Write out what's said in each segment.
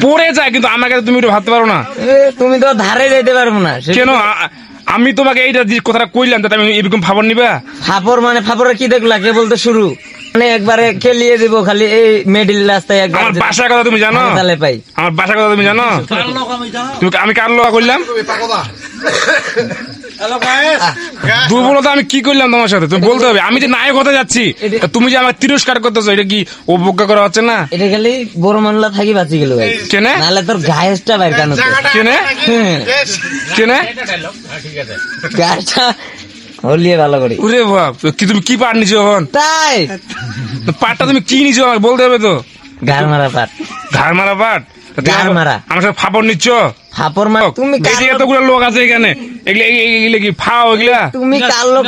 পড়ে যায়, কিন্তু আমার কাছে তুমি একটু ভাবতে পারো না তুমি তো ধারে যাইতে পারবো না। কেন? আমি তোমাকে এইটা যে কথাটা কইলাম তাতে আমি এরকম ভাবর নিবা? ফাপড় মানে ফাপড়ের কি দেখলা, কে বলতে শুরু মানে একবারে খেলিয়ে দিব খালি এই মিডিল রাস্তায় একবার। আমার বাসার কথা তুমি জানো? তালে পাই আমার বাসার কথা তুমি জানো? তুমি আমি কার লোক করলাম? দুর্বলতা আমি কি করলাম তোমার সাথে তুমি বলতে হবে। আমি যে নায়ক হতে যাচ্ছি, তুমি যে আমার তিরস্কার করতেছো, এটা কি অবজ্ঞা করা হচ্ছে না? এটা খালি বড় মানলা থাকি বাঁচি গেল ভাই। কেনে? নাহলে তোর গায়েসটা বাইর কেন? কেনে কেনে গায়েসটা হলিয়ে ভালো করি। ওরে বাপ, কি তুমি কি পাট নিছো এখন? তাই পাটটা তুমি কি নিছো আমাকে বলতে হবে তো। গার মারা পাট, ঘাড় মারা পাট? গার মারা। আমার সাথে ফাপড় নিচ্ছ? ফাপড় মার তুমি কার লোক? এতগুলো লোক আছে এখানে, এগুলা কি ফাও এগুলা? তুমি কার লোক?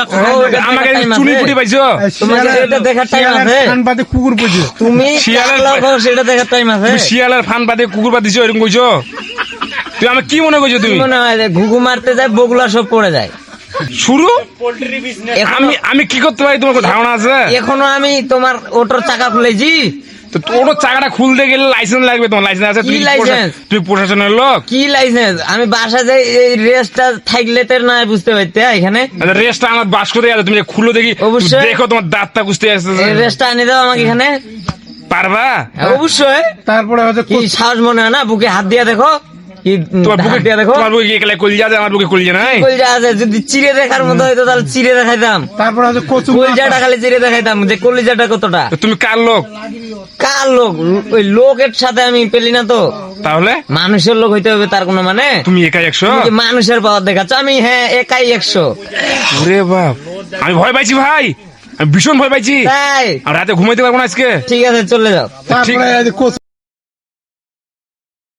আমাকে চুনি পুটি পাইছো? তোমাকে এটা দেখার টাইম আছে? কুকুর পুজো তুমি শিয়ালের কার লোক হও সেটা দেখার টাইম আছে? তুমি শিয়ালের ফান পাতে কুকুর পাত দিছো এরকম কইছো? তুমি আমার কি মনে করছো? তুমি মনে হয় যে ঘুঘু মারতে যায় বগুলা সব পড়ে যায় শুরু। এখনো আমি কি করতে পারি তোমার কোনো ধারণা আছে? এখনো আমি তোমার অটোর চাকা খুলেছি। তো ওর চাকাটা খুলতে গেলে লাইসেন্স লাগবে। তোমার লাইসেন্স আছে? কি লাইসেন্স? তুমি প্রশাসনের লোক। কি লাইসেন্স? আমি বাসা যাই এই রেসটা থাকলে তো না বুঝতে পারতে এখানে রেসটা আমার বাস করে আছে, তুমি খুলো দেখি। অবশ্যই। দেখো তোমার দাঁতটা বুঝতে আসছে। এই রেসটা আনি দাও আমাকে এখানে। পারবা? অবশ্যই। তারপরে হচ্ছে কি সাহস মনে হয় না? বুকে হাত দিয়া দেখো, কি তোমার হাত বুকে দিয়া দেখো। তোমার বুকে কি একলা কলজা আছে? আমার বুকে কলজা নাই। কলজা আছে, যদি চিড়ে দেখার মতো হইতো তাহলে চিড়ে দেখাইতাম। তারপরে হচ্ছে কচু কলজাটা খালি চিড়ে দেখাইতাম যে কলিজাটা কতটা। তো তুমি কার লোক কার লোক? ওই লোকের সাথে আমি পেলি না তো। তাহলে? মানুষের লোক হইতে হবে তার কোনো মানে? তুমি একাই 100? তুমি কি মানুষের পাওয়ার দেখাচ্ছ? আমি হ্যাঁ একাই 100। ওরে বাপ, আমি ভয় পাইছি ভাই, আমি ভীষণ ভয় পাইছি। তাই আর রাতে ঘুমাইতে পারবো না আজকে। ঠিক আছে চলে যাও। তারপরে কচু